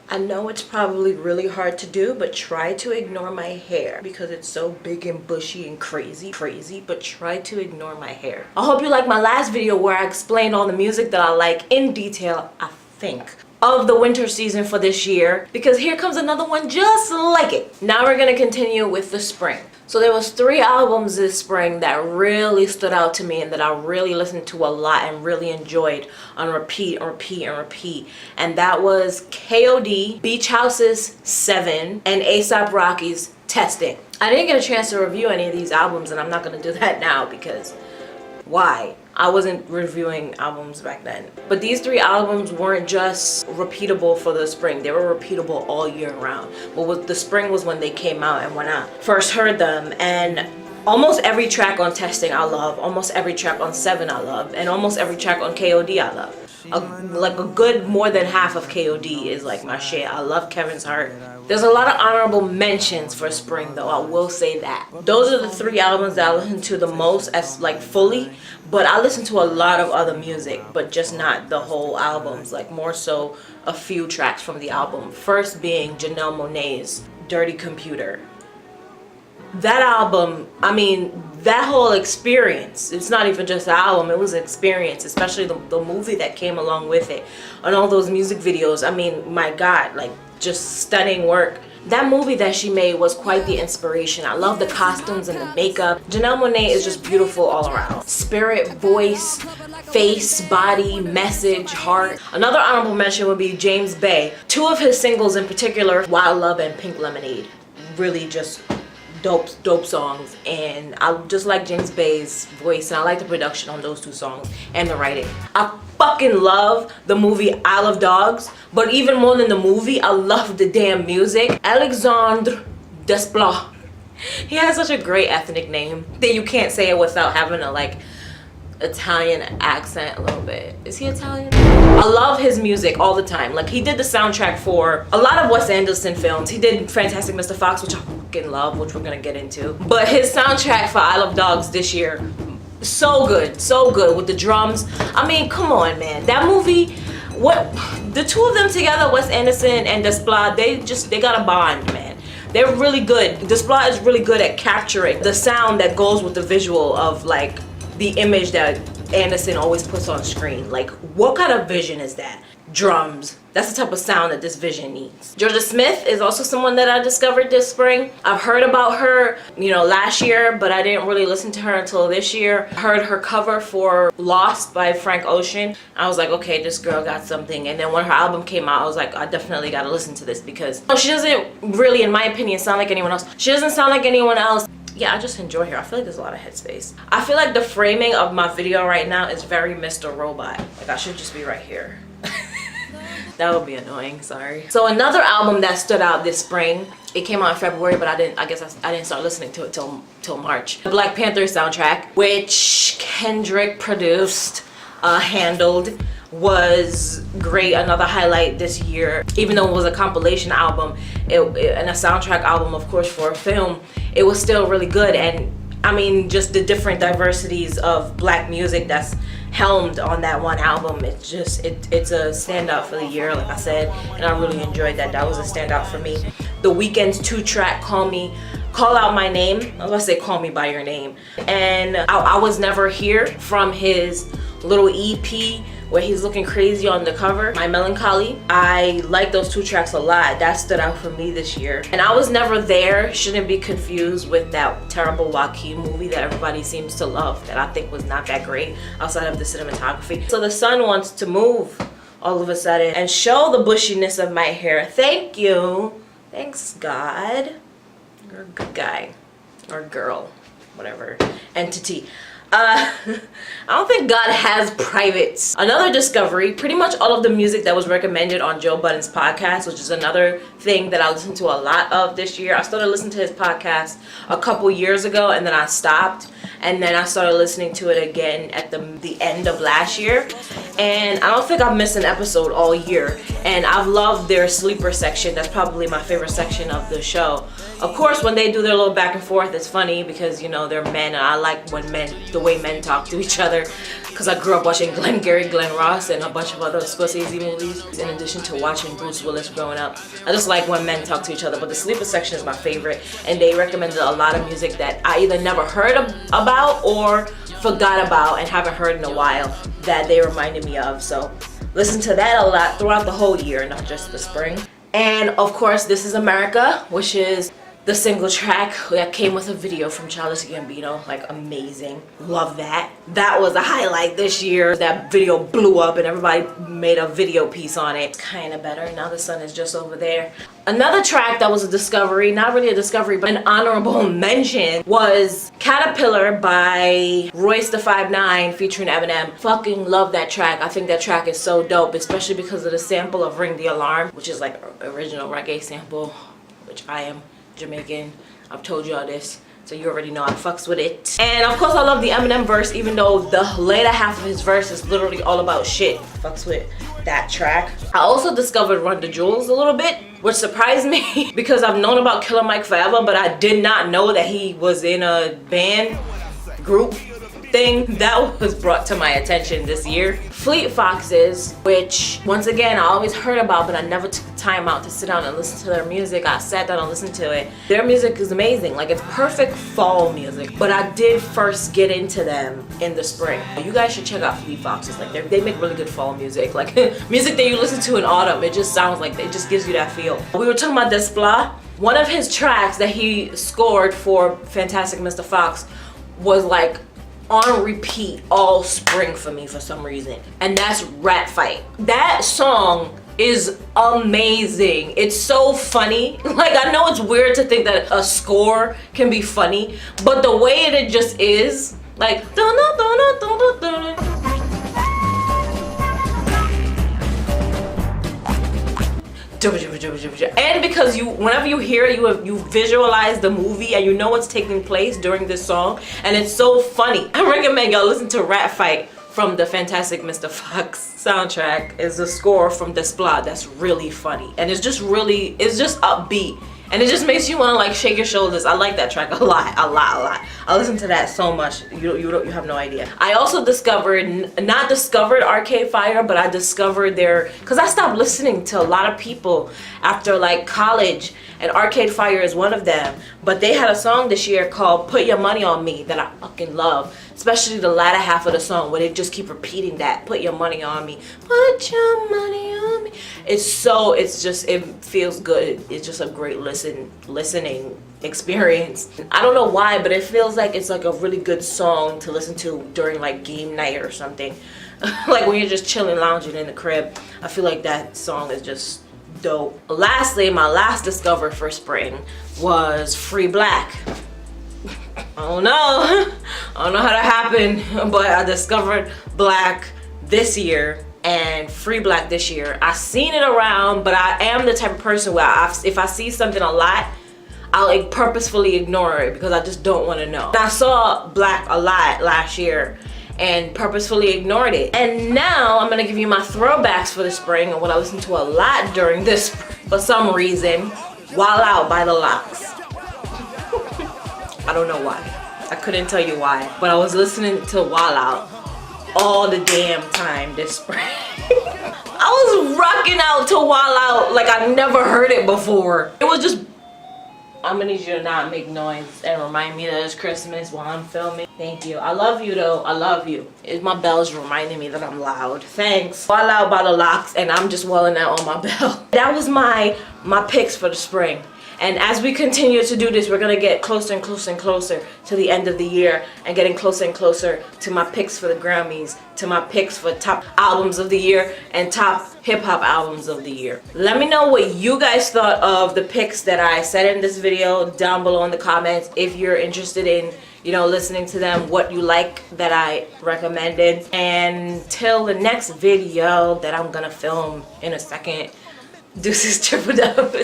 I know it's probably really hard to do, but try to ignore my hair because it's so big and bushy and crazy, but try to ignore my hair. I hope you like my last video where I explained all the music that I like in detail, I think, of the winter season for this year, because here comes another one just like it. Now we're gonna continue with the spring. So there was 3 albums this spring that really stood out to me and that I really listened to a lot and really enjoyed on repeat. And that was KOD, Beach House's 7, and A$AP Rocky's Testing. I didn't get a chance to review any of these albums, and I'm not gonna do that now because why? I wasn't reviewing albums back then. But these 3 albums weren't just repeatable for the spring. They were repeatable all year round. But the spring was when they came out and when I first heard them. And almost every track on Testing I love. Almost every track on 7 I love. And almost every track on KOD I love. Like a good more than half of KOD is like my shit. I love Kevin's Heart. There's a lot of honorable mentions for spring though, I will say that. Those are the 3 albums that I listen to the most as like fully, but I listen to a lot of other music, but just not the whole albums, like more so a few tracks from the album. First being Janelle Monae's Dirty Computer. That album, I mean, that whole experience, it's not even just the album, it was an experience, especially the movie that came along with it and all those music videos. I mean, my God, like just stunning work. That movie that she made was quite the inspiration. I love the costumes and the makeup. Janelle Monae is just beautiful all around. Spirit, voice, face, body, message, heart. Another honorable mention would be James Bay. 2 of his singles in particular, Wild Love and Pink Lemonade. Really just dope songs, and I just like James Bay's voice, and I like the production on those 2 songs and the writing. I fucking love the movie Isle of Dogs, but even more than the movie, I love the damn music. Alexandre Desplat. He has such a great ethnic name that you can't say it without having a like Italian accent a little bit. Is he Italian? I love his music all the time. Like, he did the soundtrack for a lot of Wes Anderson films. He did Fantastic Mr. Fox, which I fucking love, which we're gonna get into. But his soundtrack for Isle of Dogs this year, so good with the drums. I mean, come on, man. That movie, what the 2 of them together, Wes Anderson and Desplat, they got a bond, man. They're really good. Desplat is really good at capturing the sound that goes with the visual of like the image that Anderson always puts on screen. Like, what kind of vision is that? Drums. That's the type of sound that this vision needs. Jorja Smith is also someone that I discovered this spring. I've heard about her, you know, last year, but I didn't really listen to her until this year. I heard her cover for Lost by Frank Ocean. I was like, okay, this girl got something. And then when her album came out, I was like, I definitely gotta listen to this because she doesn't really, in my opinion, sound like anyone else. She doesn't sound like anyone else. Yeah, I just enjoy her. I feel like there's a lot of headspace. I feel like the framing of my video right now is very Mr. Robot. Like, I should just be right here. That would be annoying, sorry. So another album that stood out this spring, it came out in February, but I didn't start listening to it till March. The Black Panther soundtrack, which Kendrick produced, handled, was great. Another highlight this year. Even though it was a compilation album and a soundtrack album, of course, for a film, it was still really good. And I mean, just the different diversities of black music that's helmed on that one album, it's just it's a standout for the year, like I said, and I really enjoyed that. That was a standout for me. The Weeknd's 2-track Call Out My Name, I was gonna say Call Me By Your Name, and I Was Never Here from his little EP where he's looking crazy on the cover, My Melancholy. I like those 2 tracks a lot. That stood out for me this year. And I Was Never There shouldn't be confused with that terrible Joaquin movie that everybody seems to love, that I think was not that great outside of the cinematography. So the sun wants to move all of a sudden and show the bushiness of my hair. Thank you. Thanks, God. You're a good guy or girl, whatever entity. I don't think God has privates. Another discovery, pretty much all of the music that was recommended on Joe Budden's podcast, which is another thing that I listened to a lot of this year. I started listening to his podcast a couple years ago and then I stopped, and then I started listening to it again at the end of last year, and I don't think I've missed an episode all year, and I've loved their sleeper section. That's probably my favorite section of the show. Of course, when they do their little back and forth, it's funny because, you know, they're men, and I like when men the way men talk to each other, because I grew up watching Glengarry Glen Ross and a bunch of other Scorsese movies, in addition to watching Bruce Willis growing up. I just like when men talk to each other, but the sleeper section is my favorite, and they recommended a lot of music that I either never heard about or forgot about and haven't heard in a while that they reminded me of. So listen to that a lot throughout the whole year, not just the spring. And of course, This Is America, which is the single track that came with a video from Childish Gambino. Like, amazing. Love that. That was a highlight this year. That video blew up and everybody made a video piece on it. It's kind of better. Now the sun is just over there. Another track that was a discovery, not really a discovery, but an honorable mention, was Caterpillar by Royce da 5'9" featuring Eminem. Fucking love that track. I think that track is so dope, especially because of the sample of Ring the Alarm, which is like an original reggae sample, which I am Jamaican. I've told y'all this, so you already know I fucks with it. And of course I love the Eminem verse, even though the later half of his verse is literally all about shit. Fucks with that track. I also discovered Run the Jewels a little bit, which surprised me because I've known about Killer Mike forever, but I did not know that he was in a band group thing. That was brought to my attention this year. Fleet Foxes, which once again I always heard about, but I never took the time out to sit down and listen to their music. I sat down and listened to it. Their music is amazing. Like, it's perfect fall music, but I did first get into them in the spring. You guys should check out Fleet Foxes. Like, they make really good fall music, like music that you listen to in autumn. It just sounds like, it just gives you that feel. We were talking about Desplat. One of his tracks that he scored for Fantastic Mr. Fox was like on repeat all spring for me for some reason, and that's Rat Fight. That song is amazing. It's so funny. Like, I know it's weird to think that a score can be funny, but the way it just is, like, and because whenever you hear it, you visualize the movie and you know what's taking place during this song, and it's so funny. I recommend y'all listen to Rat Fight from the Fantastic Mr. Fox soundtrack. Is a score from Desplat that's really funny, and it's just upbeat, and it just makes you want to like shake your shoulders. I like that track a lot. I listen to that so much, you have no idea. I also not discovered Arcade Fire, but I discovered because I stopped listening to a lot of people after like college, and Arcade Fire is one of them. But they had a song this year called Put Your Money on Me that I fucking love, especially the latter half of the song where they just keep repeating that, put your money on me, put your money on me. It feels good. It's just a great listening experience. I don't know why, but it feels like it's like a really good song to listen to during like game night or something. Like when you're just chilling, lounging in the crib. I feel like that song is just dope. Lastly, my last discovery for spring was Free Black. I don't know how that happened, but I discovered Black this year and Free Black this year. I seen it around, but I am the type of person where if I see something a lot, I'll like purposefully ignore it because I just don't want to know. I saw Black a lot last year and purposefully ignored it. And now I'm gonna give you my throwbacks for the spring and what I listened to a lot during this for some reason. Wild Out by the Lox. I don't know why. I couldn't tell you why, but I was listening to Wild Out all the damn time this spring. I was rocking out to Wild Out like I never heard it before. It was just, I'm gonna need you to not make noise and remind me that it's Christmas while I'm filming. Thank you. I love you though. I love you. My bell's reminding me that I'm loud. Thanks. Wild Out by the Lox, and I'm just welling out on my bell. That was my picks for the spring. And as we continue to do this, we're gonna get closer and closer and closer to the end of the year and getting closer and closer to my picks for the Grammys, to my picks for top albums of the year and top hip-hop albums of the year. Let me know what you guys thought of the picks that I said in this video down below in the comments. If you're interested in, listening to them, what you like that I recommended. And till the next video that I'm gonna film in a second, deuces, triple dub.